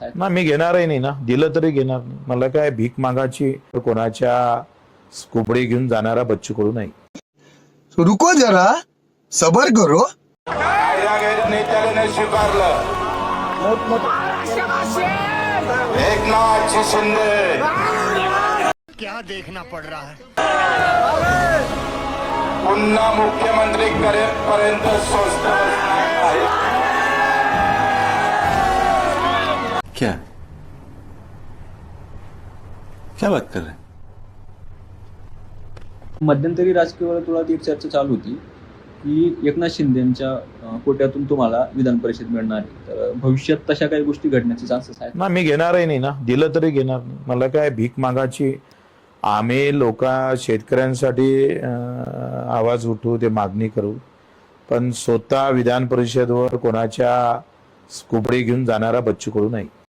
ना मी घेणारही नाही ना, दिलं तरी घेणार नाही. मला काय भीक मागाची कोणाच्या कुबडी घेऊन जाणारा बच्चू कडू नाही. रुको जरा सबर करो. नेत्याने स्वीकारलं एकनाथ शिंदे. क्या देखना पड़ रहा है. पुन्हा मुख्यमंत्री करेपर्यंत स्वस्त आहे. क्या क्या बात कर रहे हैं. मध्यंतरी राजकीय वर्तुळात एक चर्चा चालू होती की एकनाथ शिंदेच्या कोट्यातून तुम्हाला विधान परिषद मिळणार आहे. तर भविष्यात तशा काही गोष्टी घडण्याचे चान्सेस आहेत ना मी घेणारही नाही ना, दिलं तरी घेणार नाही. मला काय भीक मागाची. आम्ही शेतकऱ्यांसाठी आवाज उठवू, ते मागणी करू, पण स्वतः विधान परिषदेवर कोणाच्या कुबडी घेऊन जाणारा बच्चू कडू नाही.